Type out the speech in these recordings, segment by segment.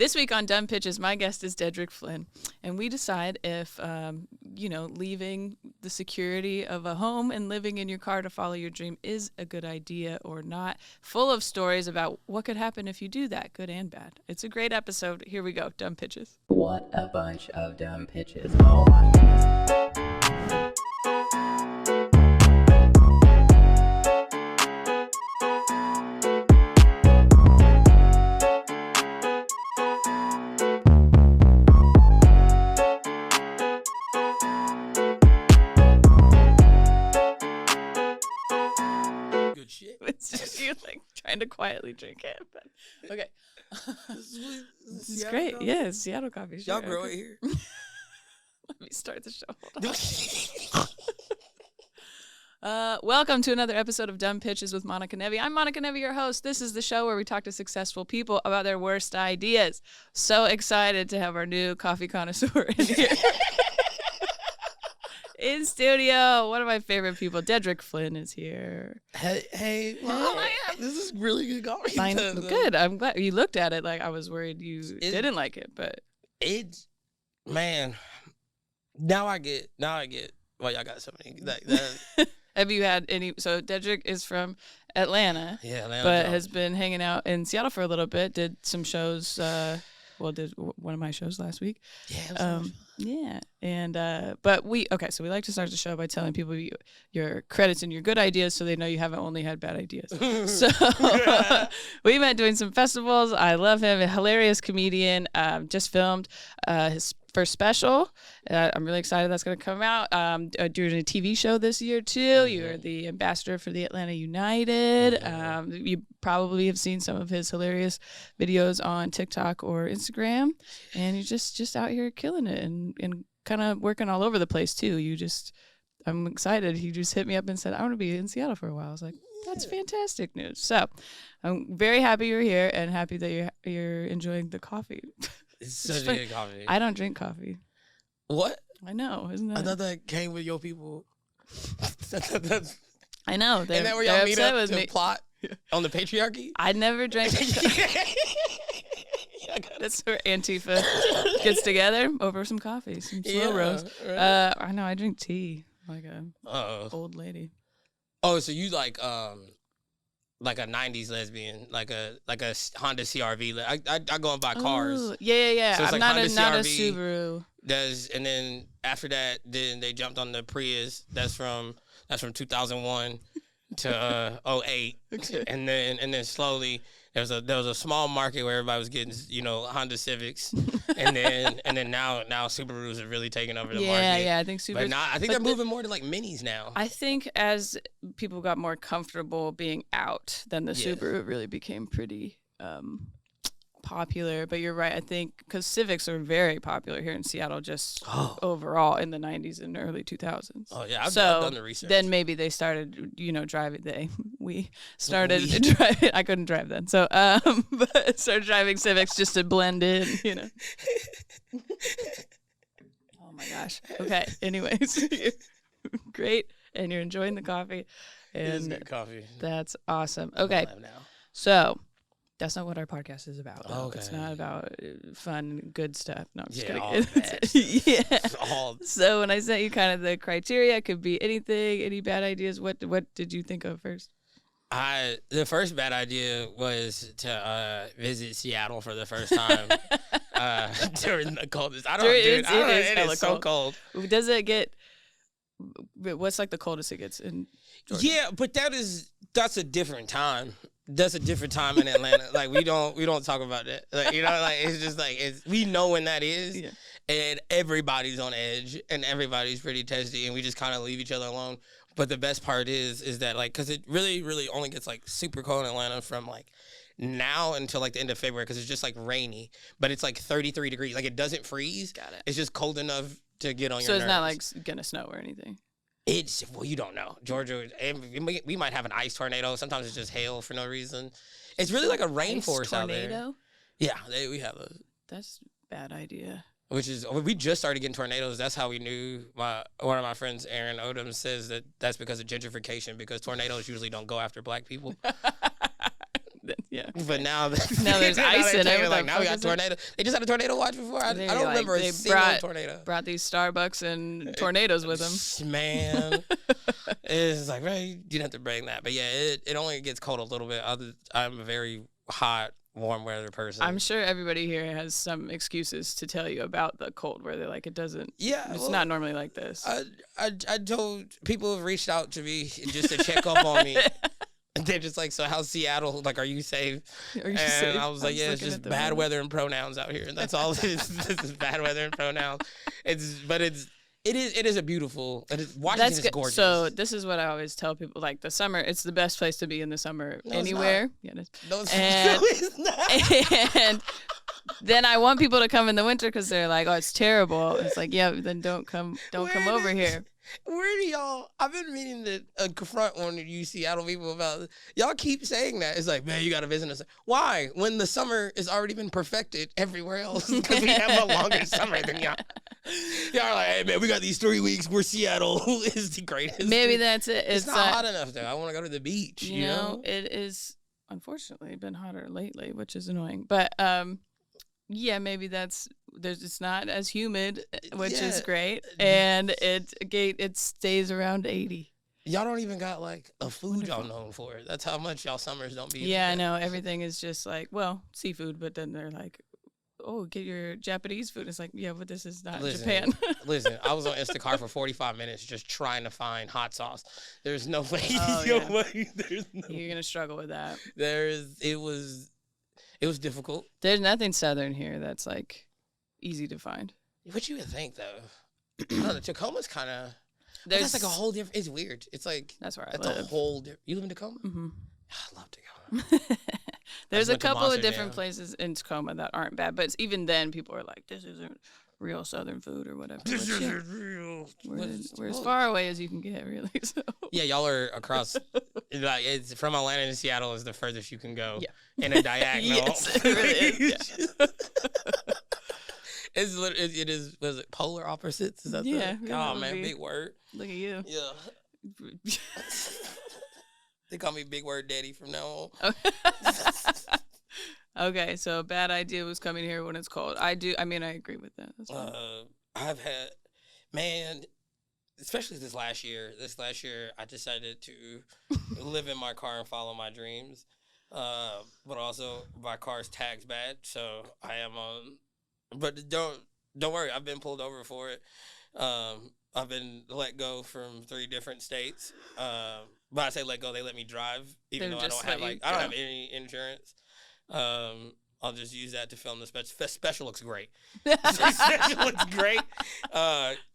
This week on Dumb Pitches, my guest is Deddrick Flynn, and we decide if, leaving the security of a home and living in your car to follow your dream is a good idea or not. Full of stories about what could happen if you do that, good and bad. It's a great episode. Here we go, Dumb Pitches. What a bunch of dumb pitches. Oh my goodness. It's just you trying to quietly drink it. But okay. This is great. Coffee? Yeah, it's Seattle coffee. Sure. Y'all grow it here. Let me start the show. Welcome to another episode of Dumb Pitches with Monica Nevi. I'm Monica Nevi, your host. This is the show where we talk to successful people about their worst ideas. So excited to have our new coffee connoisseur in here. In studio, one of my favorite people, Deddrick Flynn, is here. Hey, this is really good coffee. Good. I'm glad you looked at it like I was worried you didn't like it, but it's man. Now I get. Well, y'all got so many. Have you had any? So Deddrick is from Atlanta, Atlanta, but has been hanging out in Seattle for a little bit. Did some shows. Did one of my shows last week. Yeah. And, but so we like to start the show by telling people your credits and your good ideas so they know you haven't only had bad ideas. So we met doing some festivals. I love him, a hilarious comedian, just filmed his first special. I'm really excited that's going to come out. Doing a TV show this year too. You're the ambassador for the Atlanta United. You probably have seen some of his hilarious videos on TikTok or Instagram, and you're just out here killing it and kind of working all over the place too. I'm excited. He just hit me up and said, I want to be in Seattle for a while. I was like, that's fantastic news. So I'm very happy you're here and happy that you're enjoying the coffee. It's such a good coffee. I don't drink coffee. What? I know, isn't that? I thought that came with your people. I know. Ain't that where y'all meet up to plot on the patriarchy? I never drank. That's where Antifa gets together over some coffee, some slow roast. Right. I know. I drink tea like a old lady. Oh, so you like a 90s lesbian, like a Honda CRV. I go and buy cars. Ooh, yeah. So it's I'm like not a CRV Subaru. And then after that, then they jumped on the Prius. That's from 2001 to 08. Okay. And then slowly there was a small market where everybody was getting Honda Civics, and then now Subarus are really taking over the market. Yeah, I think Subarus. But I think they're moving more to like minis now. I think as people got more comfortable being out, then the Subaru really became pretty popular. But you're right. I think because Civics are very popular here in Seattle, just overall in the 90s and early 2000s. Oh yeah, I've done the research. Then maybe they started, driving. We started driving. I couldn't drive then, so but started driving Civics just to blend in. Oh my gosh. Okay. Anyways, great, and you're enjoying the coffee. And it is good coffee. That's awesome. Okay, so. That's not what our podcast is about. Okay. It's not about fun, good stuff. No, I'm just kidding. Yeah. So when I sent you kind of the criteria, it could be anything, any bad ideas. What did you think of first? The first bad idea was to visit Seattle for the first time during the coldest. It is so cold. Does it get? What's like the coldest it gets in Georgia? Yeah, but that's a different time. That's a different time in Atlanta. Like we don't talk about that. Like, it's just like we know when that is, and everybody's on edge and everybody's pretty testy, and we just kind of leave each other alone. But the best part is that like because it really really only gets like super cold in Atlanta from like now until like the end of February because it's just like rainy, but it's like 33 degrees. Like it doesn't freeze. Got it. It's just cold enough to get on your nerves. So it's not like gonna snow or anything. You don't know. Georgia, we might have an ice tornado. Sometimes it's just hail for no reason. It's really like a rainforest out there. Tornado? Yeah, we have a. That's a bad idea. We just started getting tornadoes. That's how we knew. One of my friends, Aaron Odom, says that's because of gentrification, because tornadoes usually don't go after black people. Yeah. But now there's ice in it. Like, now we got tornado. They just had a tornado watch before. I don't remember a single tornado. Brought these Starbucks and tornadoes with them. Man, it's like, right, you didn't have to bring that. But yeah, it only gets cold a little bit. I'm a very hot, warm weather person. I'm sure everybody here has some excuses to tell you about the cold weather. Like it doesn't. Yeah, it's not normally like this. I told people have reached out to me just to check up on me. And they're just like, so how's Seattle? Like, are you safe? And I was like, yeah, it's just bad weather and pronouns out here. That's all it is. This is bad weather and pronouns. It is a beautiful. Washington is gorgeous. So this is what I always tell people: like the summer, it's the best place to be in the summer anywhere. Yeah, it's not. And then I want people to come in the winter because they're like, oh, it's terrible. It's like, yeah, then don't come over here. Where do y'all? I've been meaning to confront one of you Seattle people about this. Y'all keep saying that. It's like, man, you got to visit us. Why? When the summer has already been perfected everywhere else because we have a longer summer than y'all. Y'all are like, hey, man, we got these 3 weeks where Seattle is the greatest. Maybe that's it. It's not hot enough, though. I want to go to the beach, you know? It is, unfortunately, been hotter lately, which is annoying. But, yeah, maybe it's not as humid, which is great, and it stays around 80. Y'all don't even got like a food y'all known for. That's how much y'all summers don't be. Yeah, I know. Everything is just like, well, seafood, but then they're like, oh, get your Japanese food. It's like, yeah, but this is not Japan. Listen, I was on Instacart for 45 minutes just trying to find hot sauce. There's no way. You're gonna struggle with that. It was difficult. There's nothing southern here that's like easy to find. What you would think though? I don't know. Tacoma's kind of. That's like a whole different. It's weird. It's like that's where I live. That's a whole. You live in Tacoma? Mm-hmm. I love Tacoma. There's a couple of different places in Tacoma that aren't bad, but even then, people are like, "This isn't real Southern food or whatever." This isn't real. We're as far away as you can get, really. So. Yeah, y'all are across. Like it's from Atlanta to Seattle is the furthest you can go. Yeah. In a diagonal. Yes, it really is. Yeah. It is. Was it polar opposites? Is that oh man, big word. Look at you. Yeah. They call me Big Word Daddy from now on. Okay, so a bad idea was coming here when it's cold. I agree with that. I've had, man, especially this last year. I decided to live in my car and follow my dreams. But also, my car's tags bad, so I am on. But don't worry, I've been pulled over for it. I've been let go from 3 different states. But I say let go, they let me drive, even though I don't have any insurance. I'll just use that to film the special. Special looks great. Special looks great.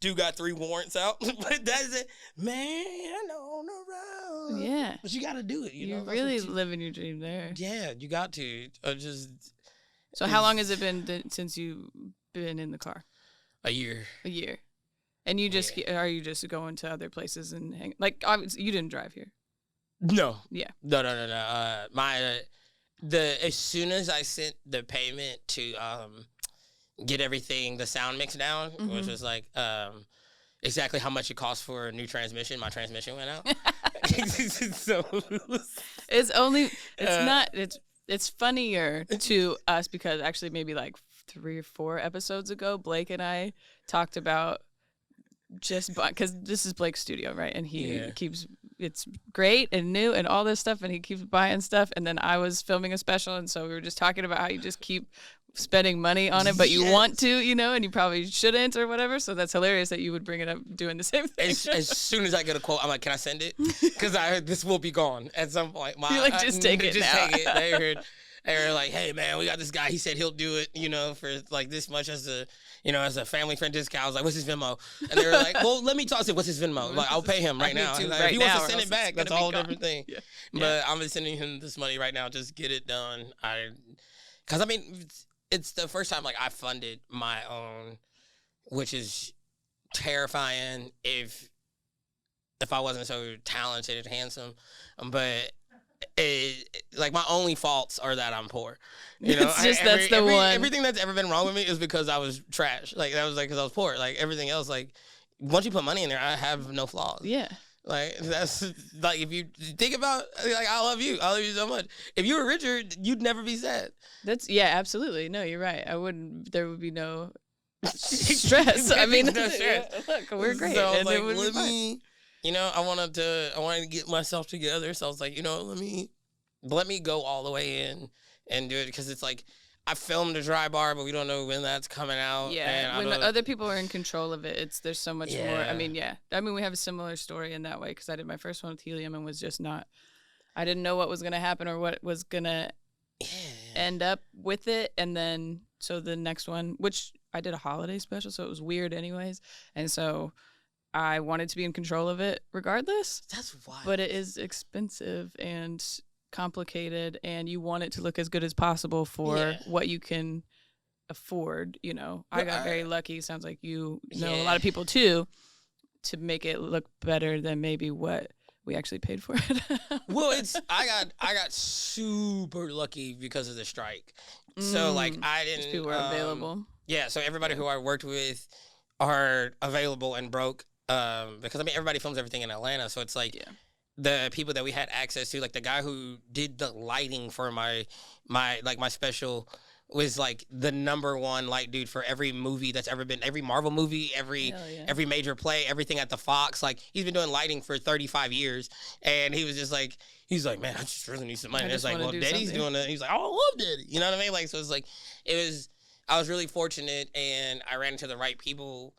Dude got 3 warrants out, but that's it. Man on the road. Yeah. But you got to do it. You're really living your dream there. Yeah, you got to. So how long has it been since you've been in the car? A year. And you just are you just going to other places and hang? Like obviously you didn't drive here. No. Yeah. No. As soon as I sent the payment to get everything, the sound mix down, which was like exactly how much it cost for a new transmission, my transmission went out. So it's funnier to us because actually maybe like 3 or 4 episodes ago, Blake and I talked about just because this is Blake's studio, right? And he keeps it's great and new and all this stuff, and he keeps buying stuff. And then I was filming a special, and so we were just talking about how you just keep spending money on it, but you want to, and you probably shouldn't or whatever. So that's hilarious that you would bring it up doing the same thing. As soon as I get a quote, I'm like, can I send it? Because this will be gone at some point. You're like, just take it now. Take it. They were like, hey man, we got this guy. He said he'll do it, for like this much as a family friend discount. I was like, what's his Venmo? And they were like, well, let me talk to him. What's his Venmo? Like, I'll pay him right now. Like, if he wants to send it back, that's a whole different thing. Yeah. But I'm just sending him this money right now. Just get it done. Because it's the first time like I funded my own, which is terrifying if I wasn't so talented and handsome. But like my only faults are that I'm poor. That's the one. Everything that's ever been wrong with me is because I was trash. Like that was like because I was poor. Like everything else, like once you put money in there, I have no flaws. Yeah. Like, that's like, if you think about, like, I love you so much. If you were richer, you'd never be sad. Absolutely. No, you're right. There would be no stress. I mean, no stress. Look, we're great. So and like, it would let be me, you know, I wanted to get myself together. So I was like, you know, let me go all the way in and do it, because it's like, I filmed a dry bar, but we don't know when that's coming out. Yeah, when other people are in control of it, there's so much more. I mean, we have a similar story in that way, because I did my first one with Helium and was just not. I didn't know what was gonna happen or what was gonna end up with it, and then so the next one, which I did a holiday special, so it was weird anyways, and so I wanted to be in control of it regardless. That's wild. But it is expensive and complicated, and you want it to look as good as possible for what you can afford. You know, I got very lucky. Sounds like you know a lot of people too, to make it look better than maybe what we actually paid for it. Well, I got super lucky because of the strike. So like, I didn't. People were available. Yeah, so everybody who I worked with are available and broke. Because I mean, everybody films everything in Atlanta, so it's like the people that we had access to, like the guy who did the lighting for my special was like the #1 light dude for every movie that's ever been, every Marvel movie, every major play, everything at the Fox. Like, he's been doing lighting for 35 years, and he was just like, he's like, man, I just really need some money. And it's like, well, Deddy's doing it. He's like, oh, I love Deddy. You know what I mean? Like, so it's like, I was really fortunate, and I ran into the right people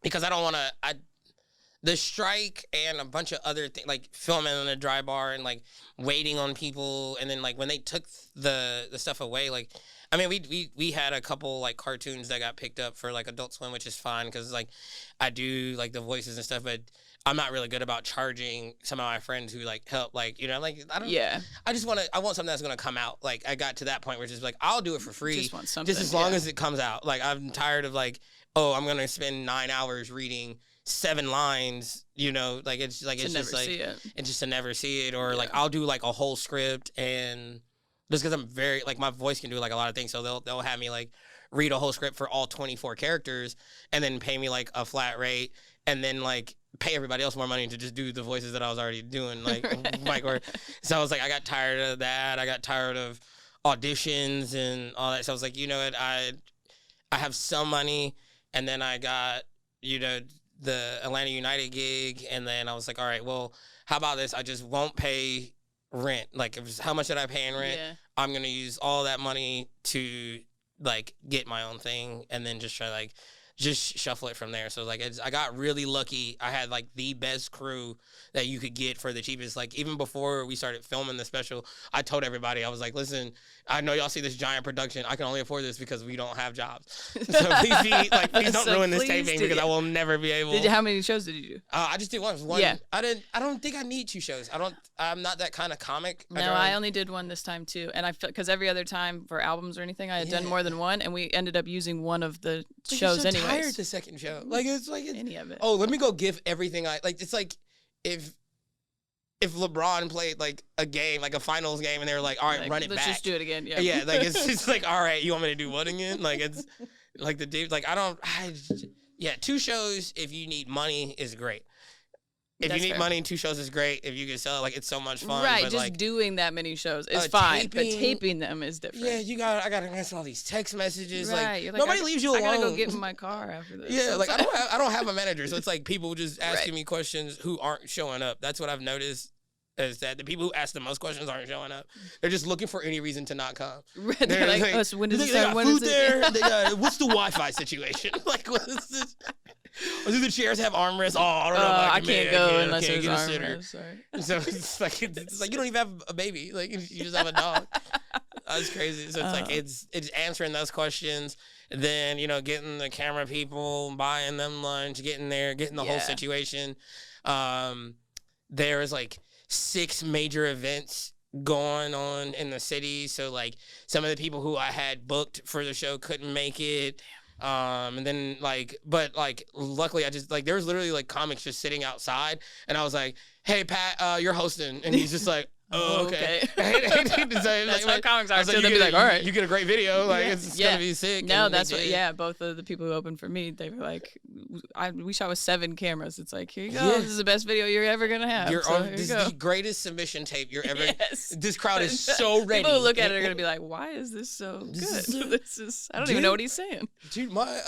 because I don't want to, the strike and a bunch of other things, like filming in a dry bar and like waiting on people, and then like when they took the stuff away, like, I mean, we had a couple like cartoons that got picked up for like Adult Swim, which is fine because like I do like the voices and stuff, but I'm not really good about charging some of my friends who like help, like, you know, like I don't. Yeah. I want something that's gonna come out. Like, I got to that point where it's just like, I'll do it for free, just as long as it comes out. Like, I'm tired of like, oh, I'm gonna spend 9 hours reading 7 lines, you know, like, it's like, it's just like, it's just to never see it, or like, I'll do like a whole script, and just because I'm very, like, my voice can do like a lot of things, so they'll have me like read a whole script for all 24 characters, and then pay me like a flat rate, and then like pay everybody else more money to just do the voices that I was already doing, like, so I was like, I got tired of that, I got tired of auditions and all that, so I was like, you know what, I have some money, and then I got, you know, the Atlanta United gig, and then I was like, all right, well, how about this? I just won't pay rent. Like, how much did I pay in rent? Yeah. I'm gonna use all that money to like get my own thing, and then just try like just shuffle it from there. So like, I got really lucky. I had like the best crew that you could get for the cheapest. Like, even before we started filming the special, I told everybody, I was like, listen, I know y'all see this giant production. I can only afford this because we don't have jobs. So please don't ruin this taping, because I will never be able. How many shows did you do? I just did one. Yeah. I don't think I need 2 shows. I'm not that kind of comic. No, I only did one this time too. And I felt, because every other time for albums or anything, I had done more than one, and we ended up using one of the shows anyway. I'm tired the second show. Like, it's like any of it. Oh, let me go give everything I like. It's like if LeBron played like a game, like a finals game, and they were like, all right, like, run it back. Let's just do it again. Yeah. Yeah. Like, it's just like, all right, you want me to do what again? Like, it's like the dude, like, 2 shows if you need money is great. If you need money, 2 shows is great. If you can sell it, like, it's so much fun. Right, but just like, doing that many shows is fine, but taping them is different. Yeah, I gotta answer all these text messages. Right, like nobody leaves you alone. I gotta go get in my car after this. Yeah, like, I don't have a manager, so it's like people just asking me questions who aren't showing up. That's what I've noticed. Is that the people who ask the most questions aren't showing up? They're just looking for any reason to not come. They're like, oh, so when does it start? They got food there. They got, what's the Wi-Fi situation? Like, what is this? Do the chairs have armrests? Oh, I don't know. I can't go unless there's armrests. Sorry. So it's like you don't even have a baby. Like, you just have a dog. That's crazy. So it's like it's answering those questions. Then, you know, getting the camera people, buying them lunch, getting there, getting the whole situation. There is like 6 major events going on in the city, so like some of the people who I had booked for the show couldn't make it. And then like, but like, luckily I just like, there was literally like comics just sitting outside, and I was like, hey Pat, you're hosting, and he's just like, Oh, okay. That's how comics are. So they'd be like, all right. You get a great video. Like, it's going to be sick. No, that's what, both of the people who opened for me, they were like, we shot with 7 cameras. It's like, here you go. This is the best video you're ever going to have. This is the greatest submission tape you're ever. This crowd is so ready. People who look at it are going to be like, why is this so good? I don't even know what he's saying. Dude, my,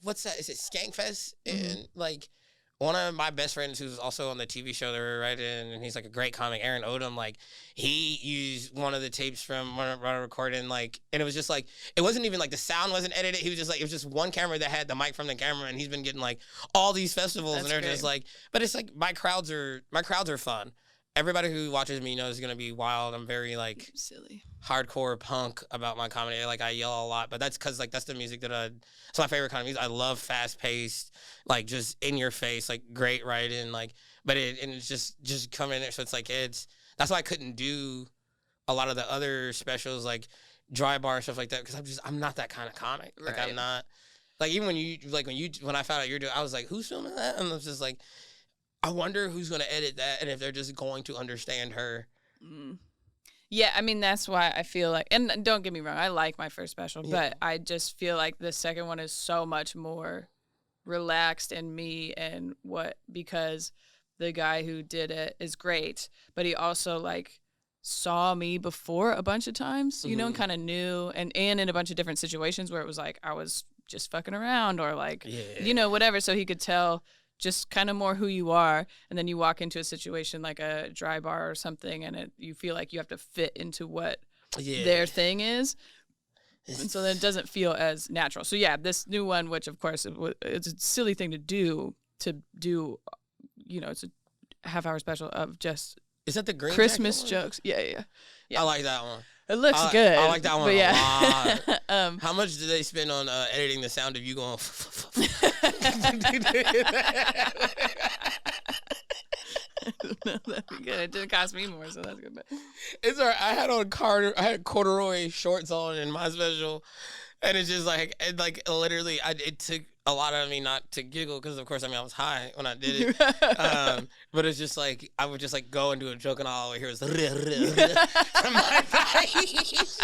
what's that? Is it Skankfest? And like, one of my best friends who's also on the TV show they were writing, and he's like a great comic, Aaron Odom, like he used one of the tapes from when I recorded, like, and it was just like, it wasn't even like the sound wasn't edited. He was just like, it was just one camera that had the mic from the camera, and he's been getting like all these festivals. That's and they're great. Just like, but it's like my crowds are fun. Everybody who watches me knows it's gonna be wild. I'm very like silly, hardcore punk about my comedy. Like I yell a lot, but that's because like that's the music that it's my favorite kind of music. I love fast paced, like just in your face, like great writing, like. But it's just coming there. So it's like that's why I couldn't do a lot of the other specials like Dry Bar and stuff like that because I'm not that kind of comic. Right. Like I'm not like even when I found out you're doing, I was like, who's filming that? And I was just like, I wonder who's going to edit that and if they're just going to understand her. Yeah, I mean, that's why I feel like, and don't get me wrong, I like my first special, but I just feel like the second one is so much more relaxed and me and because the guy who did it is great, but he also like saw me before a bunch of times, you know, and kind of knew, and in a bunch of different situations where it was like I was just fucking around or like, you know, whatever, so he could tell just kind of more who you are, and then you walk into a situation like a Dry Bar or something, and you feel like you have to fit into what their thing is, and so then it doesn't feel as natural. So yeah, this new one, which of course it's a silly thing to do, you know, it's a half-hour special of just is that the green Christmas jokes. Yeah. I like that one. It looks good. I like that one a lot. How much did they spend on editing the sound of you going? That'd be good. It didn't cost me more, so that's good. But it's all right. I had corduroy shorts on in my special, and it's just like literally, it took a lot of me not to giggle because of course I was high when I did it, but it's just like I would just like go and do a joke and all I would hear was from my face.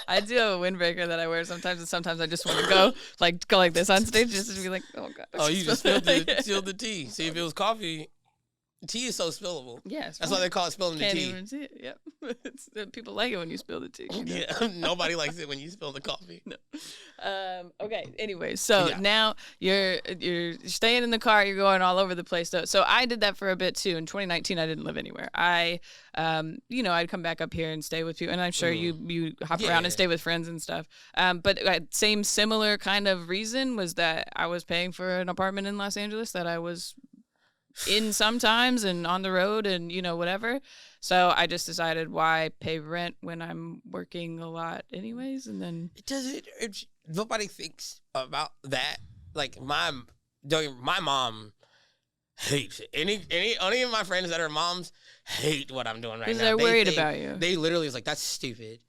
I do have a windbreaker that I wear sometimes, and sometimes I just want to go like this on stage just to be like, oh god. Oh, you just spilled the tea. See, if it was coffee, tea is so spillable. Yes, that's why they call it spilling the tea. Can't even see it. Yep, people like it when you spill the tea. You know? Yeah, nobody likes it when you spill the coffee. No. Okay. Anyway, so now you're staying in the car. You're going all over the place. So I did that for a bit too. In 2019, I didn't live anywhere. I'd come back up here and stay with you, and I'm sure you hop around and stay with friends and stuff. But similar kind of reason was that I was paying for an apartment in Los Angeles that I was in sometimes and on the road and whatever, so I just decided why pay rent when I'm working a lot anyways. And then nobody thinks about that. Like my mom hates it. Any of my friends that are moms hate what I'm doing right now. Because they're worried about you. They literally is like, that's stupid.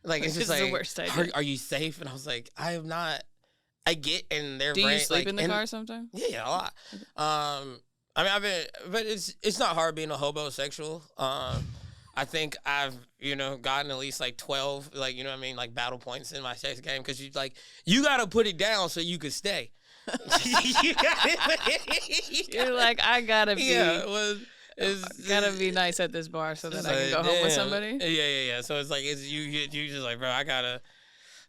Like it's just like the worst idea. Are you safe? And I was like, I am not. I get in their brain. Do you sleep in the car sometimes? Yeah, a lot. But it's not hard being a hobosexual. I think I've, gotten at least like 12, like battle points in my sex game because you got to put it down so you could stay. You're like, I got to be. Yeah, gotta be nice at this bar so that I can go home with somebody. Yeah. So it's like, you just like, bro, I got to.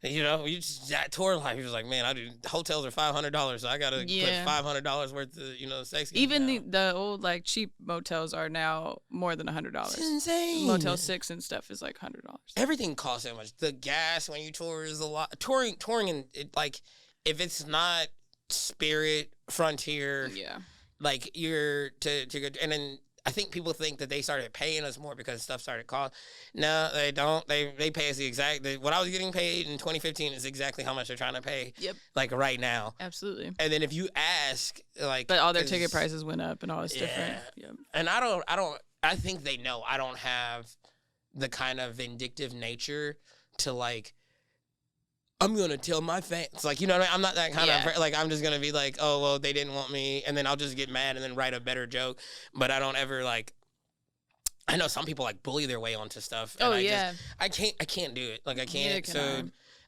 You just that tour life. He was like, man, hotels are $500, so I gotta put $500 worth of sex. Even the old like cheap motels are now more than $100. It's insane. Motel 6 and stuff is like $100. Everything costs that much. The gas when you tour is a lot. Touring, and if it's not Spirit, Frontier, like you're to go, and then. I think people think that they started paying us more because stuff started costing. No, they don't. They pay us the exact. What I was getting paid in 2015 is exactly how much they're trying to pay. Yep. Like right now. Absolutely. And then if you ask, but all their ticket prices went up and all this different. Yep. And I think they know I don't have the kind of vindictive nature to I'm going to tell my fans. Like, you know what I mean? I'm not that kind of, I'm just going to be like, oh, well, they didn't want me. And then I'll just get mad and then write a better joke. But I don't ever, I know some people like bully their way onto stuff. Oh, and yeah. I can't do it. Like I can't. Neither can So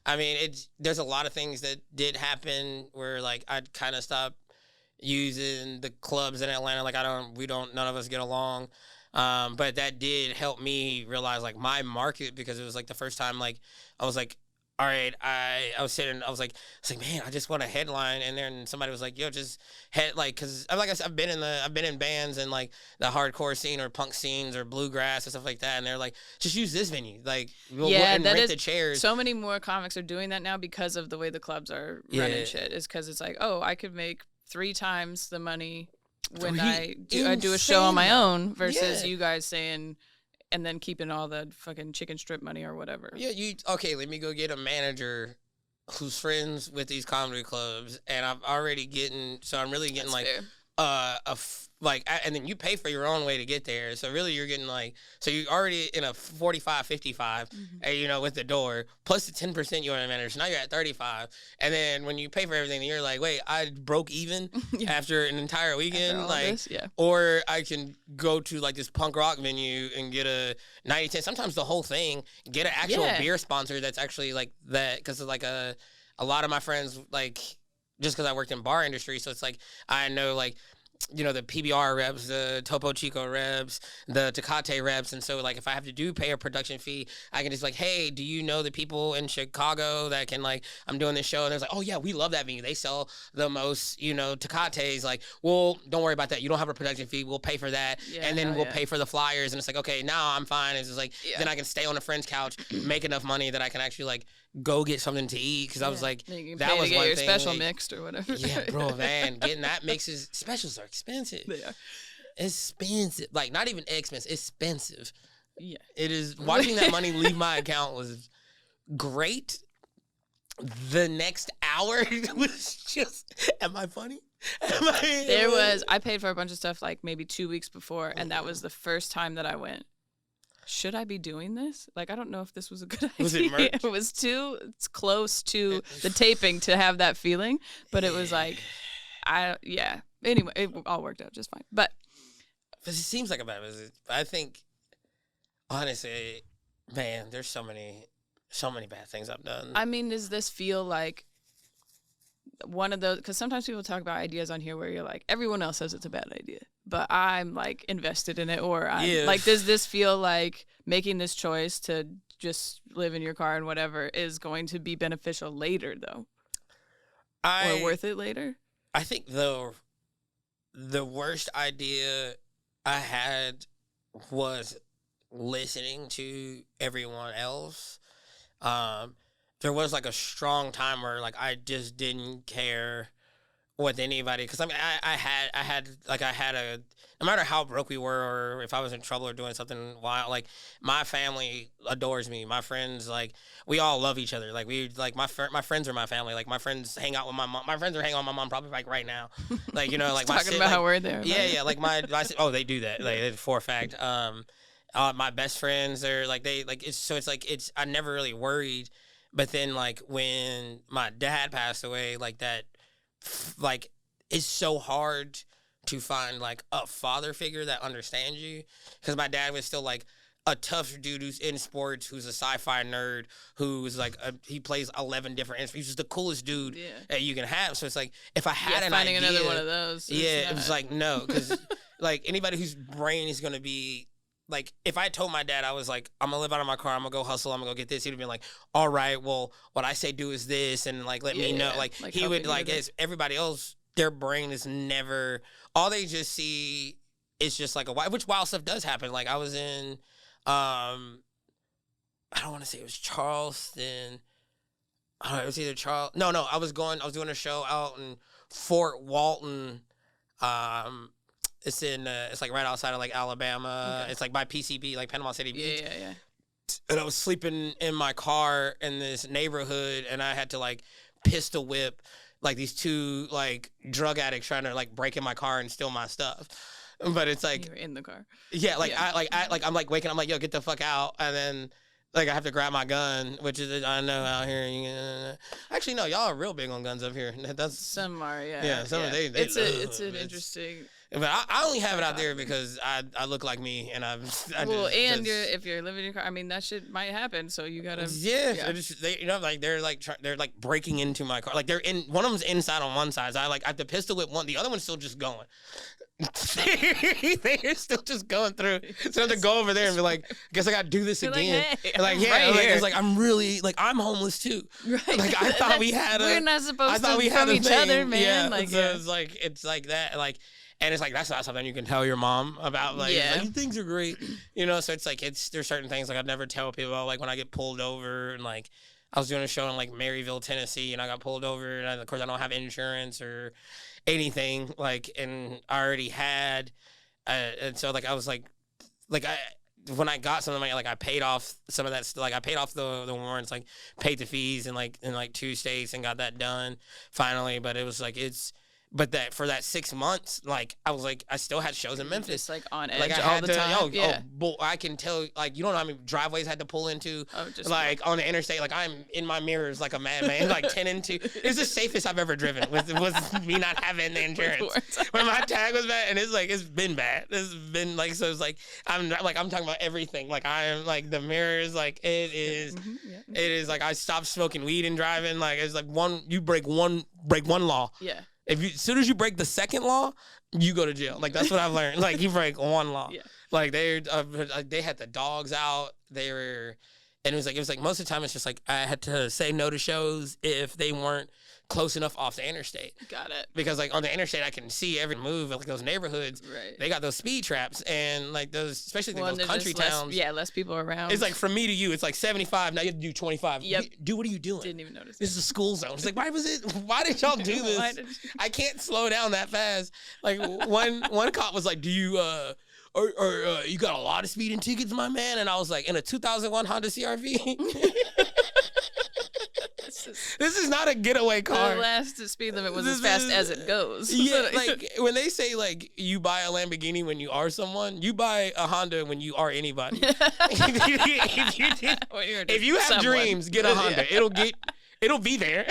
I mean, there's a lot of things that did happen where like I'd kind of stop using the clubs in Atlanta. Like none of us get along. But that did help me realize like my market, because it was like the first time like I was like, all right, I was like, man, I just want a headline. And then somebody was like, yo, just cause like I said, I've been in bands and like the hardcore scene or punk scenes or bluegrass and stuff like that. And they're like, just use this venue. Like, we'll rent the chairs. So many more comics are doing that now because of the way the clubs are running shit. Is because it's like, oh, I could make 3 times the money when I do a show on my own versus you guys saying, and then keeping all the fucking chicken strip money or whatever. Yeah, let me go get a manager who's friends with these comedy clubs, and I'm really getting that's fair. And then you pay for your own way to get there. So really you're getting like, so you're already in a 45, 55, and, with the door, plus the 10% you want to manage. So now you're at 35. And then when you pay for everything, you're like, wait, I broke even after an entire weekend. Or I can go to like this punk rock venue and get a 90-10, sometimes the whole thing, get an actual beer sponsor that's actually like that. Cause like a lot of my friends, like, just cause I worked in bar industry. So it's like, I know like, the PBR reps, the Topo Chico reps, the Tecate reps. And so, like, if I have to pay a production fee, I can just like, hey, do you know the people in Chicago that can, like, I'm doing this show? And they're like, oh, yeah, we love that venue. They sell the most, Tecates. Like, well, don't worry about that. You don't have a production fee. We'll pay for that. Yeah, and then we'll pay for the flyers. And it's like, okay, now I'm fine. It's just like, then I can stay on a friend's couch, make enough money that I can actually, like, go get something to eat. Because I was like, that was one thing. Special mixed or whatever. Yeah, bro, man. Getting that specials are expensive. They are expensive. Like, not even expensive. Expensive. Yeah. It is. Watching that money leave my account was great. The next hour was just, am I funny? I paid for a bunch of stuff like maybe 2 weeks before, and that was the first time that I went, should I be doing this? Like, I don't know if this was a good idea. Was it merch? It was it's close to the taping to have that feeling, but it was like, Anyway, it all worked out just fine. But it seems like a bad visit. I think, honestly, man, there's so many bad things I've done. I mean, does this feel like one of those? Because sometimes people talk about ideas on here where you're like, everyone else says it's a bad idea, but I'm like invested in it, or I'm like, does this feel like making this choice to just live in your car and whatever is going to be beneficial later, though, or worth it later? I think though, the worst idea I had was listening to everyone else. There was like a strong time where like I just didn't care with anybody, because I mean I had no matter how broke we were, or if I was in trouble or doing something wild, like my family adores me. My friends, like, we all love each other. Like, my friends are my family. Like, my friends hang out with my mom. My friends are hanging out with my mom probably like right now. Like, like my talking about how we're there. Yeah. Like they do that. Like, for a fact. My best friends are like, I never really worried. But then like when my dad passed away, like that, like, it's so hard to find like a father figure that understands you, because my dad was still like a tough dude who's in sports, who's a sci-fi nerd, who's like he plays 11 different instruments. He's just the coolest dude that you can have. So it's like, if I had an finding idea, another one of those, it was like, no, because like anybody whose brain is gonna be like, if I told my dad I was like, I'm gonna live out of my car, I'm gonna go hustle, I'm gonna go get this, he'd have been like, all right, well, what I say do is this, and like let me know. Like he would, like, as everybody else, their brain is never, all they just see is just like which wild stuff does happen. Like, I was in I don't want to say it was Charleston. I don't know, it was either I was doing a show out in Fort Walton. It's like right outside of like Alabama. Okay. It's like by PCB, like Panama City Beach. Yeah. And I was sleeping in my car in this neighborhood, and I had to like pistol whip like these 2 like drug addicts trying to like break in my car and steal my stuff. But it's like, you were in the car. Yeah, like I'm like waking, I'm like, yo, get the fuck out, and then like I have to grab my gun, which is, I know out here. Actually, no, y'all are real big on guns up here. That's some are, yeah. Some they it's an interesting. But I only have it out there because I look like me, and if you're living in your car, I mean that shit might happen. So you gotta they're like breaking into my car. Like they're in one of them's inside on one side. So I have to pistol whip one. The other one's still just going. They're still just going through. So I have to go over there and be like, I guess I gotta do this again. It's like I'm really like I'm homeless too. Right. Like I thought we had we're not supposed to from each other, man. Yeah. Like it's like that. Like and it's like that's not something you can tell your mom about. Like, things are great. So it's like there's certain things like I'd never tell people about, like when I get pulled over and like I was doing a show in like Maryville, Tennessee, and I got pulled over and of course I don't have insurance or anything, like, and I already had, and so like I was like when I got some of the money, like I paid off some of that, like I paid off the warrants, like paid the fees in 2 states and got that done finally. But it was like but that for that 6 months, like I was like I still had shows in Memphis, just like on edge like I all the time. I can tell, like you don't know how many driveways I had to pull into, like on the interstate. Like I'm in my mirrors like a madman, like 10 into. It's the safest I've ever driven was me not having the insurance when my tag was bad, and it's been bad. It's been like so. It's like I'm talking about everything. Like I'm like the mirrors, like it is. It is like I stopped smoking weed and driving. Like it's like you break one law. Yeah. As soon as you break the second law, you go to jail. Like that's what I've learned. Like you break one law. Yeah. Like they had the dogs out. And it was like most of the time it's just like I had to say no to shows if they weren't close enough off the interstate. Got it. Because like on the interstate I can see every move. Like those neighborhoods, right. They got those speed traps, and like those, especially those country towns. Less people around. It's like from me to you, it's like 75. Now you have to do 25. Yep. What are you doing? Didn't even notice. This is a school zone. It's like why did y'all do this? I can't slow down that fast. Like one cop was like, do you or you got a lot of speeding tickets, my man? And I was like, in a 2001 Honda CR-V. This is not a getaway car. The last speed limit was as fast as it goes. Yeah, like when they say like you buy a Lamborghini when you are someone, you buy a Honda when you are anybody. If you have dreams, get a Honda. Yeah. It'll be there.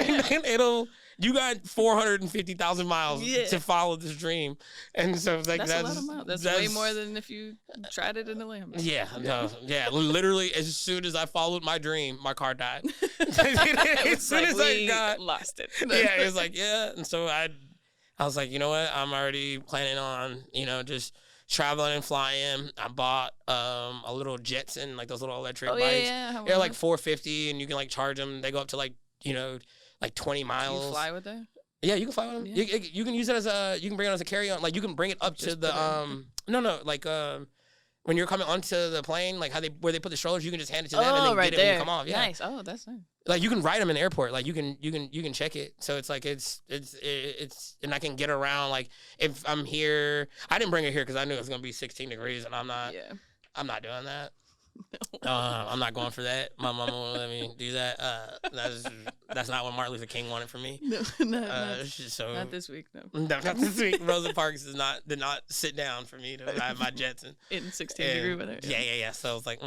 You got 450,000 miles to follow this dream, and so like that's a lot of miles. That's way more than if you tried it in a Lambo. Yeah, no, yeah. Literally, as soon as I followed my dream, my car died. As soon as I lost it. Yeah, it was like and so I was like, you know what? I'm already planning on just traveling and flying. I bought a little Jetson, like those little electric bikes. They're like $450, and you can like charge them. They go up to like 20 miles. Can you fly with that? Yeah, you can fly with them. Yeah. You can use it you can bring it as a carry-on. Like you can bring it up to the like when you're coming onto the plane, like where they put the strollers, you can just hand it to them and then get it when you come off. Yeah. Nice. Oh, that's nice. Like you can ride them in the airport. Like you can check it. So it's like it's and I can get around. Like if I'm here, I didn't bring it here because I knew it was gonna be 16 degrees, and I'm not doing that. No. I'm not going for that. My mama won't let me do that. That's not what Martin Luther King wanted from me. No, not this week. No, not this week. Rosa Parks did not sit down for me to ride my Jetson in 16-degree weather. Yeah. So I was like,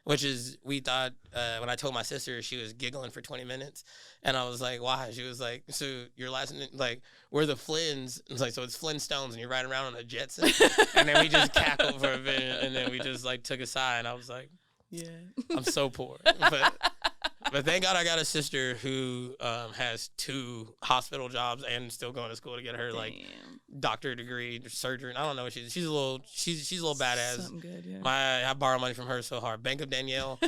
which is we thought when I told my sister, she was giggling for 20 minutes, and I was like, why? She was like, so your last like we're the Flynns. It's like so it's Flintstones, and you're riding around on a Jetson, and then we just cackled for a bit, and then we just like took a sigh, and I was like, yeah, I'm so poor, but thank God I got a sister who has 2 hospital jobs and still going to school to get her like doctor degree, surgery. I don't know what she's a little badass. Something good, yeah. I borrow money from her so hard. Bank of Danielle.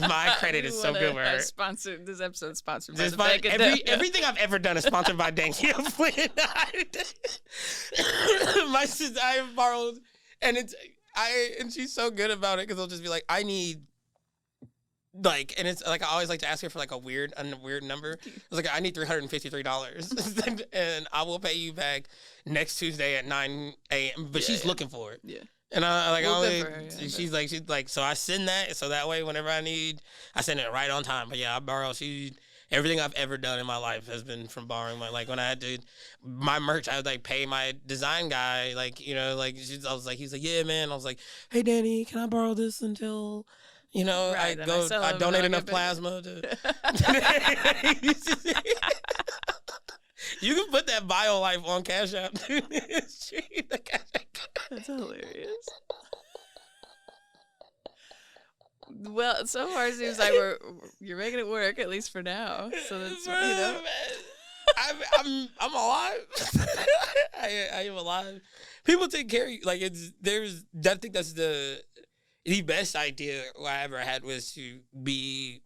My credit is so good with her. This episode is sponsored by the Bank of Danielle. Everything I've ever done is sponsored by Danielle Flynn. My sister, I have borrowed, and she's so good about it because I'll just be like, I need. Like, and it's like I always like to ask her for like a weird number. I was like, I need $353, and I will pay you back next Tuesday at 9 a.m. But she's looking for it. Yeah. And I like she's like so I send that so that way whenever I need, I send it right on time. But yeah, I borrow. Everything I've ever done in my life has been from borrowing. Like when I had to my merch, I would like pay my design guy. Like I was like, he's like, yeah, man. I was like, hey, Danny, can I borrow this until. I donate enough plasma to. You can put that bio life on Cash App. That's hilarious. Well, so far it seems like you're making it work, at least for now. So that's, you know. I'm alive. I am alive. People take care of you. Like, I think that's the best idea I ever had was to be,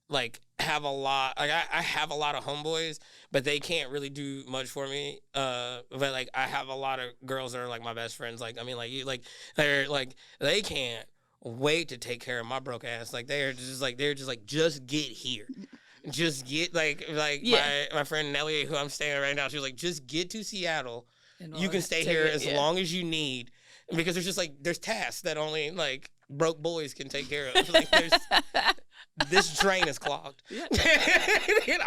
like, have a lot. Like, I have a lot of homeboys, but they can't really do much for me. But, like, I have a lot of girls that are, like, my best friends. Like, I mean, like, you, like, they're, like, they can't wait to take care of my broke ass. Like, they're just like, just get here. Just get, like my friend Nelly, who I'm staying with right now, she was like, just get to Seattle. You can stay here as long as you need. Because there's tasks that only, like, broke boys can take care of. Like, this drain is clogged. Yeah.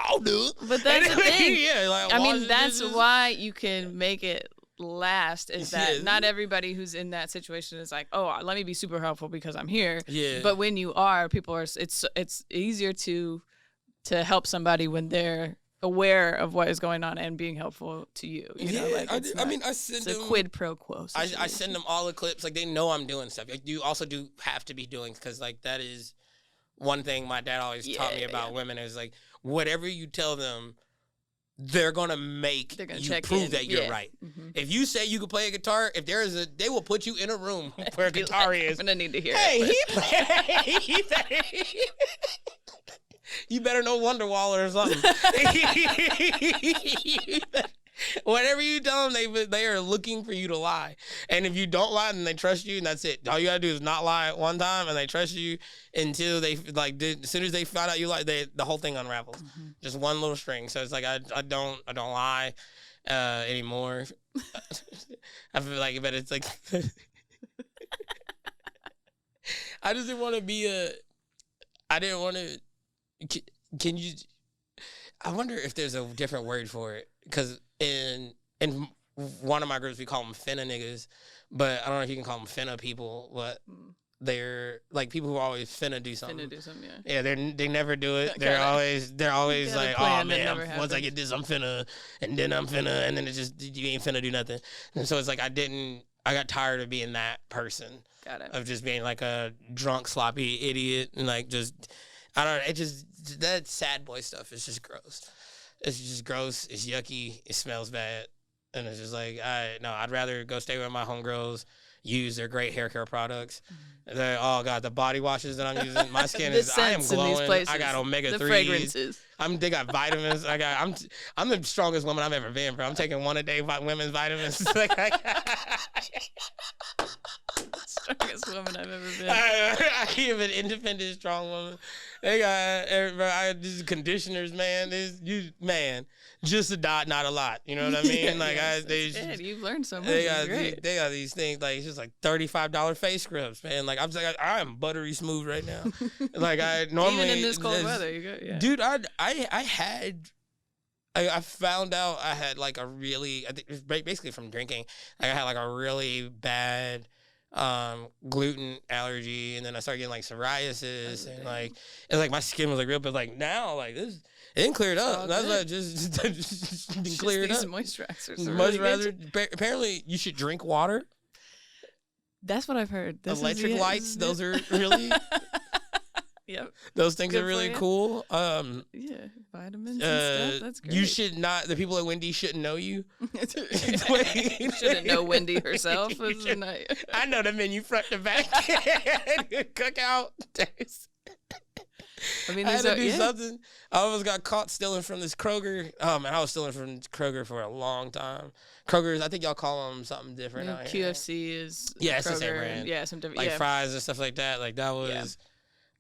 I'll do it. But that's the thing. Yeah, like, I mean, that's why you can make it last, is that not everybody who's in that situation is like, oh, let me be super helpful because I'm here. Yeah. But when you are, people are, it's easier to help somebody when they're aware of what is going on and being helpful to you. You know, like, I send them, a quid pro quo. I send them all the clips. Like, they know I'm doing stuff. Like, you also do have to be doing, because, like, that is one thing my dad always taught me about women is, like, whatever you tell them, they're gonna make you prove that you're right. Mm-hmm. If you say you can play a guitar, they will put you in a room where a guitar is. I'm gonna need to hear it. You better know Wonderwall or something. Whatever you tell them, they are looking for you to lie. And if you don't lie, then they trust you, and that's it. All you gotta do is not lie one time, and they trust you until they, like, as soon as they find out you lie, the whole thing unravels. Mm-hmm. Just one little string. So it's like I don't lie anymore. I feel like, but it's like I just didn't want to be I didn't want to. Can you? I wonder if there's a different word for it, because in one of my groups we call them finna niggas, but I don't know if you can call them finna people, but they're like people who are always finna do something. Finna do something, yeah. Yeah, they never do it. They're always like, oh man, once I get this, I'm finna, and then I'm finna, and then it's just you ain't finna do nothing. And so it's like I got tired of being that person. Got it. Of just being like a drunk, sloppy idiot, and like just. I don't know. It just, that sad boy stuff is just gross. It's just gross. It's yucky. It smells bad. And it's just like, I'd rather go stay with my homegirls, use their great hair care products. Oh, God, the body washes that I'm using. My skin I am glowing. I got omega-3s. The fragrances. They got vitamins. I'm the strongest woman I've ever been, bro. I'm taking one a day women's vitamins. Strongest woman I've ever been. I am an independent, strong woman. They got these conditioners, man. Just a dot, not a lot. You know what I mean? Like you've learned so much. They got these things, like, it's just like $35 face scrubs, man. Like, I'm like, I am buttery smooth right now. Like, I normally even in this cold weather, you go, yeah. Dude, I found out I had like I think it was basically from drinking. Like, I had like a really bad gluten allergy, and then I started getting like psoriasis, and like my skin was like real, but like now, like this, it didn't clear it up. That's why just didn't clear it up. Moisturizers. Apparently, you should drink water. That's what I've heard. Electric lights, those are really. Yep. Those things are really cool. Yeah, vitamins and stuff. That's great. You should not. The people at Wendy shouldn't know you. Shouldn't know Wendy herself. I know the menu front to back. Cookout. I mean, I had to do something. I almost got caught stealing from this Kroger. Man, I was stealing from Kroger for a long time. Kroger's, I think y'all call them something different. QFC is. Yeah, Kroger, it's the same brand. Yeah, some different. Like fries and stuff like that. Like that was. Yeah.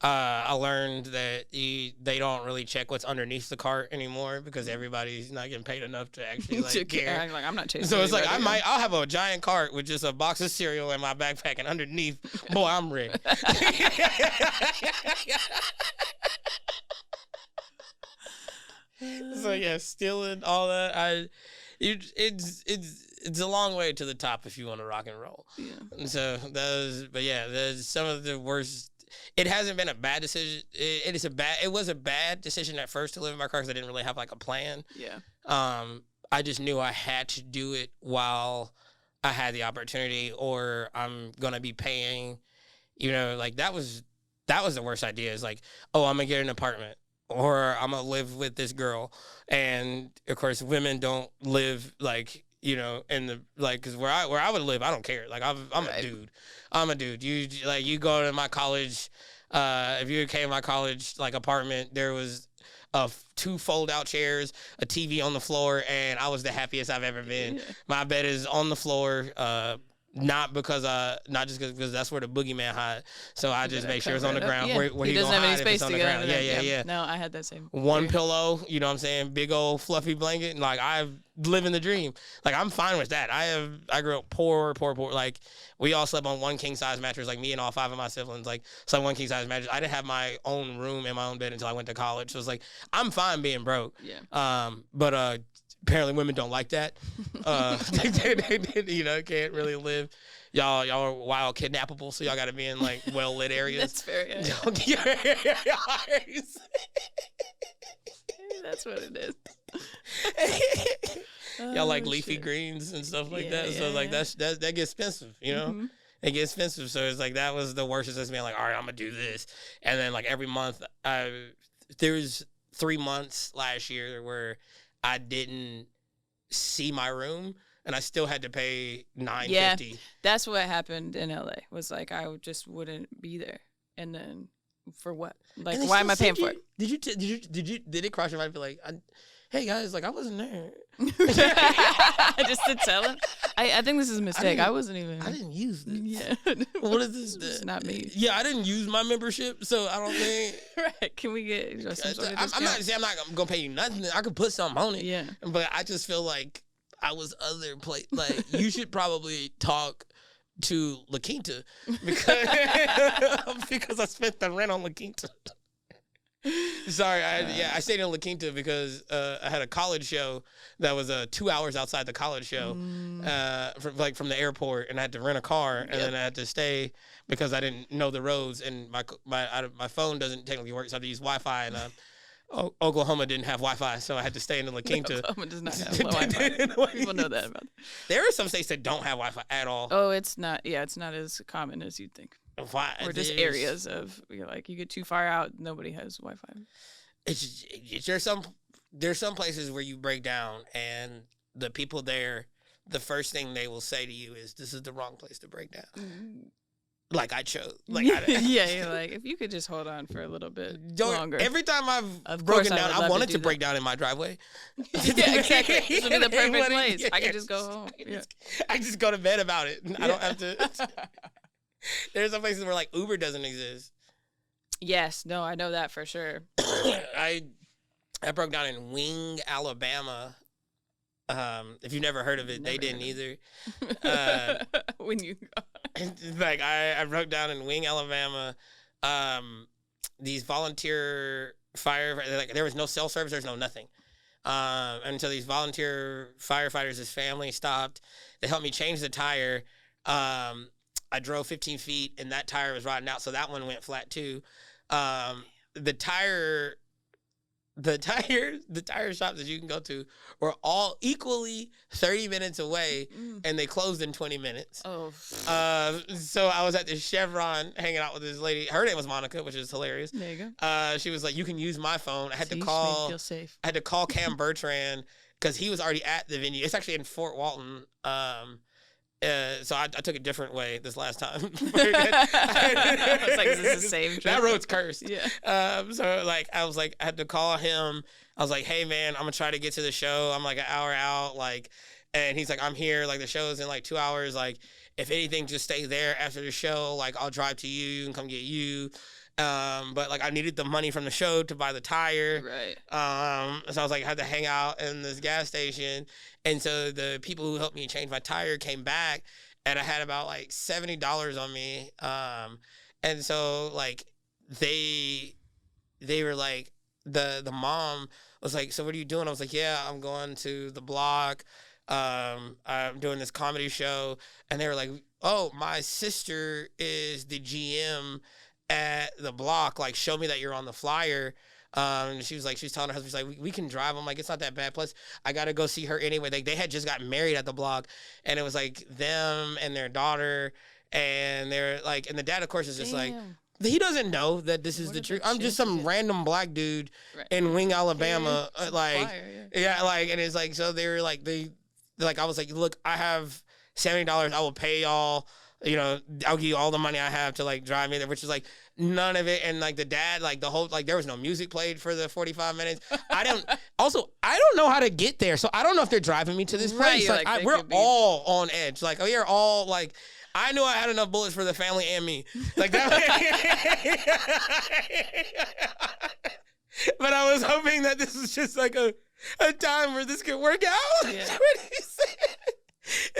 I learned that they don't really check what's underneath the cart anymore because everybody's not getting paid enough to actually care. Like, I'm not chasing. So it's like I'll have a giant cart with just a box of cereal in my backpack, and underneath, boy, I'm ready. So yeah, stealing all that. It's a long way to the top if you want to rock and roll. Yeah. And so there's some of the worst. it hasn't been a bad decision. It was a bad decision at first to live in my car because I didn't really have like a plan. Yeah. I just knew I had to do it while I had the opportunity, or I'm gonna be paying. Like that was the worst idea. Is like, oh, I'm gonna get an apartment, or I'm gonna live with this girl, and of course, women don't live like. In the because where I would live, I don't care. Like I'm a dude. I'm a dude. You go to my college. If you came to my college like apartment, there was 2 fold-out chairs, a TV on the floor, and I was the happiest I've ever been. Yeah. My bed is on the floor. Not just because that's where the boogeyman hide. So I just make sure it's on the ground. Where he doesn't have any space to go. Yeah. No, I had that same. One pillow, you know what I'm saying? Big old fluffy blanket. And like I live in the dream. Like I'm fine with that. I grew up poor. Like we all slept on one king size mattress. Like me and all 5 of my siblings. Like slept on one king size mattress. I didn't have my own room and my own bed until I went to college. So it's like I'm fine being broke. Yeah. But apparently women don't like that. They can't really live. Y'all are wild kidnappable, so y'all got to be in like well lit areas. That's very good. That's what it is. Y'all like leafy greens and stuff like that. So like that gets expensive, Mm-hmm. It gets expensive. So it's like that was the worst. Is just being like, all right, I'm gonna do this, and then like every month, there was 3 months last year where I didn't see my room, and I still had to pay $9.50. Yeah, that's what happened in LA. Was like I just wouldn't be there, and then for what? Like, why am I paying for it? Did it cross your mind to be like, hey guys, like I wasn't there. Just to tell him. I think this is a mistake. I didn't use this. Yeah. What is this? It's not me. Yeah, I didn't use my membership, so I don't think. Right? Can we get some sort of discount? I'm not gonna pay you nothing. I could put something on it. Yeah. But I just feel like I was other place. Like you should probably talk to La Quinta because I spent the rent on La Quinta. Sorry, I stayed in La Quinta because I had a college show that was 2 hours outside the college show, from the airport, and I had to rent a car, and then I had to stay because I didn't know the roads, and my phone doesn't technically work, so I had to use Wi-Fi, and Oklahoma didn't have Wi-Fi, so I had to stay in La Quinta. Oklahoma does not have Wi-Fi. People know that about that. There are some states that don't have Wi-Fi at all. Oh, it's not. Yeah, it's not as common as you'd think. Why? Or just areas of like you get too far out, nobody has Wi-Fi. There's some places where you break down, and the people there, the first thing they will say to you is, "This is the wrong place to break down." Mm-hmm. Like I chose. Like you're like, if you could just hold on for a little bit longer. Every time I've broken down, I wanted to break down in my driveway. Yeah, exactly. This would be the perfect place. I could just go home. I just go to bed about it. I don't have to. There's some places where like Uber doesn't exist. Yes, no, I know that for sure. I broke down in Wing, Alabama. If you've never heard of it, they didn't either. When you like I broke down in Wing, Alabama. These volunteer like there was no cell service, there's no nothing. Until these volunteer firefighters, his family stopped. They helped me change the tire. I drove 15 feet and that tire was rotting out, so that one went flat too. The tire shops that you can go to were all equally 30 minutes away, and they closed in 20 minutes. Oh. So I was at this Chevron hanging out with this lady. Her name was Monica, which is hilarious. There you go. She was like, "You can use my phone." I had to feel safe. I had to call Cam Bertrand because he was already at the venue. It's actually in Fort Walton. So I took a different way this last time. I was like, is this the same trip? That road's cursed. Yeah. So like I had to call him. I was like, "Hey man, I'm gonna try to get to the show. I'm like an hour out." Like, and he's like, "I'm here. Like the show's in like 2 hours. Like if anything, just stay there after the show. Like I'll drive to you and come get you." But like I needed the money from the show to buy the tire. Right. So I was like, I had to hang out in this gas station. And so the people who helped me change my tire came back, and I had about like $70 on me. And so like they were like, the mom was like, "So what are you doing?" I was like, "Yeah, I'm going to the block. I'm doing this comedy show." And they were like, "Oh, my sister is the GM at the block, like, show me that you're on the flyer. She was telling her husband, she's like, we can drive. I'm like, it's not that bad. Plus, I got to go see her anyway. They had just got married at the block, and it was like them and their daughter, and they're like, and the dad, of course, is just like, he doesn't know that this is the truth. I'm just some random black dude in Wing, Alabama. Like, like, and it's like, so they were like, I was like, look, I have $70. I will pay y'all. You know, I'll give you all the money I have to like drive me there, which is like none of it. And like the dad, like the whole, like there was no music played for the 45 minutes. I don't know how to get there. So I don't know if they're driving me to this place. Like we're all on edge. Like, we are all like, I knew I had enough bullets for the family and me. Like that. But I was hoping that this was just like a time where this could work out. Yeah.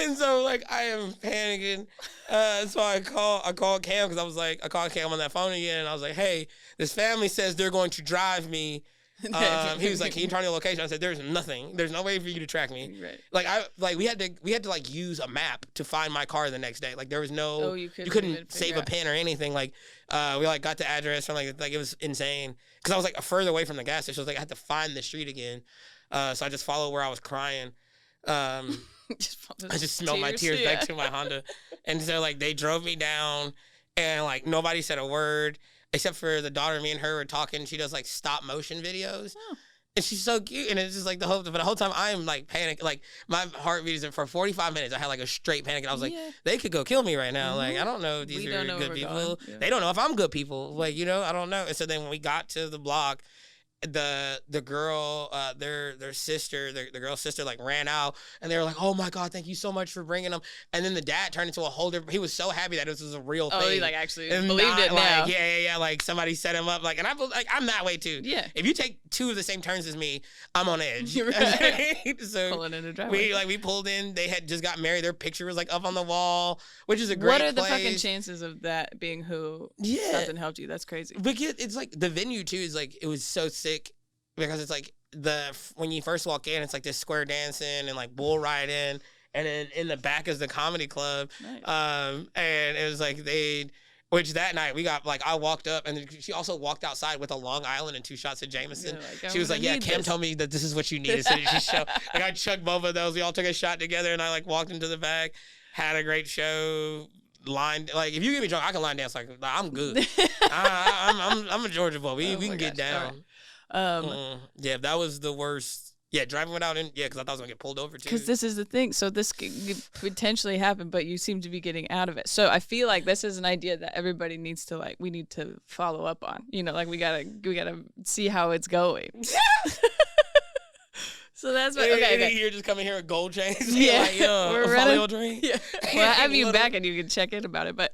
And so, like, I am panicking. So I called Cam, because I called Cam on that phone again, and I was like, hey, this family says they're going to drive me. He was like, can you turn your location? I said, there's nothing. There's no way for you to track me. Right. We had to like use a map to find my car the next day. Like, there was no, you couldn't save a pin or anything. Like, we like got the address from like it was insane. Because I was like further away from the gas station. So I was like, I had to find the street again. So I just followed where I was crying. I just smelled my tears back to my Honda. And so, like, they drove me down, and, like, nobody said a word except for the daughter. Me and her were talking. She does, like, stop motion videos. Oh. And she's so cute. And it's just, like, the whole time I'm, like, panicking. Like, my heartbeat is for 45 minutes. I had, like, a straight panic. And I was like, they could go kill me right now. Like, I don't know if these are good people. Yeah. They don't know if I'm good people. Like, you know, I don't know. And so then when we got to the block, the girl, their sister, the girl's sister, like ran out, and they were like, "Oh my God, thank you so much for bringing them." And then the dad turned into a whole different. He was so happy that this was a real thing. Oh, he like actually believed it now. Like, yeah. Like somebody set him up. Like, and I'm that way too. Yeah. If you take two of the same turns as me, I'm on edge. Right. So pulling in the driveway. We pulled in. They had just got married. Their picture was like up on the wall, which is a great. What are the fucking chances of that being who? Yeah. Something helped you. That's crazy. But it's like the venue too is like, it was so sick. Because it's like when you first walk in, it's like this square dancing and like bull riding, and then in the back is the comedy club. Nice. And it was like which that night we got like, I walked up, and then she also walked outside with a Long Island and 2 shots of Jameson. Like, she was like, "Yeah, Cam told me that this is what you needed." So she showed, like, I chugged both of those. We all took a shot together, and I like walked into the back, had a great show. Line, like, if you get me drunk, I can line dance. Like, I'm good. I'm a Georgia boy. We can get down. Yeah, that was the worst. Yeah, driving without because I thought I was gonna get pulled over too. Because this is the thing. So this could potentially happen, but you seem to be getting out of it. So I feel like this is an idea that everybody needs to we need to follow up on. You know, like we gotta see how it's going. So that's what. Okay. You're just coming here with gold chains. Yeah, like, we're running. Dream. Yeah. Well, I have you back, and you can check in about it. But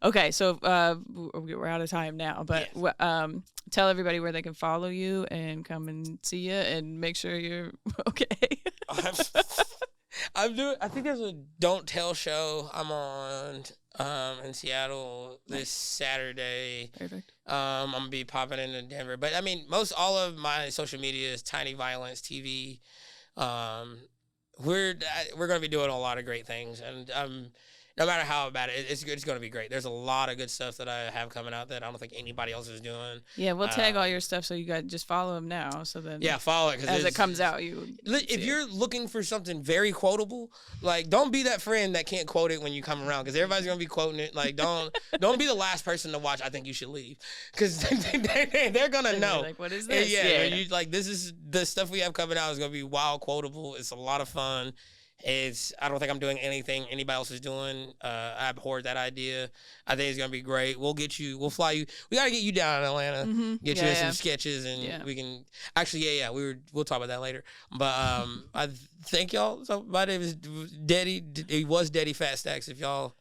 okay, so we're out of time now. But tell everybody where they can follow you and come and see you, and make sure you're okay. I'm doing. I think there's a Don't Tell show I'm on in Seattle this Saturday. Perfect. I'm gonna be popping into Denver, but I mean, all of my social media is Tiny Violence TV. We're gonna be doing a lot of great things, and no matter how bad it's going to be great. There's a lot of good stuff that I have coming out that I don't think anybody else is doing. Yeah, we'll tag all your stuff, so you guys just follow them now. So then, follow it as it comes out. If you're looking for something very quotable, like, don't be that friend that can't quote it when you come around, because everybody's gonna be quoting it. Like, don't be the last person to watch. I think you should leave, because they're gonna know. Like, what is this? Yeah. This is the stuff we have coming out is gonna be wild quotable. It's a lot of fun. I don't think I'm doing anything anybody else is doing. I abhorred that idea. I think it's gonna be great. We'll fly you. We gotta get you down in Atlanta. Mm-hmm. Get you some sketches, and we can actually. We'll talk about that later. But I thank y'all. So my name is Deddy. It was Deddy Fat Stacks. If y'all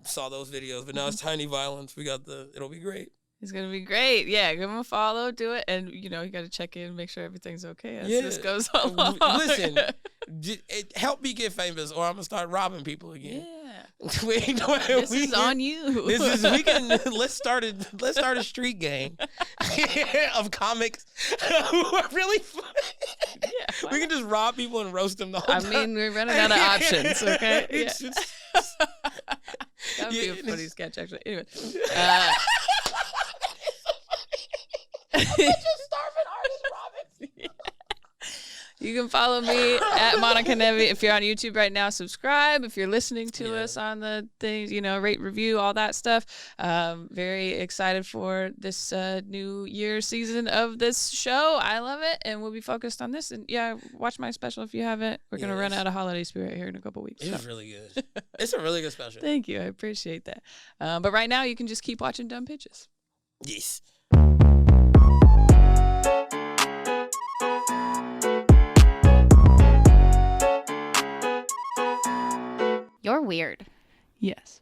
saw those videos, but now it's Tiny Violence. It'll be great. It's going to be great. Yeah, give them a follow, do it. And, you got to check in, make sure everything's okay as this goes along. Listen, help me get famous, or I'm going to start robbing people again. Yeah. This is on you. Let's start a street gang of comics who are really funny. Yeah, we can just rob people and roast them the whole time. I mean, we're running out of options, okay? That would be a funny sketch, actually. Anyway. You can follow me at Monica Nevi. If you're on YouTube right now, subscribe. If you're listening to us on the things, rate, review, all that stuff. Very excited for this new year season of this show. I love it, and we'll be focused on this. And watch my special if you haven't. We're gonna run out of holiday spirit here in a couple weeks. It's really good. It's a really good special. Thank you. I appreciate that. But right now, you can just keep watching Dumb Pitches. Yes. You're weird. Yes.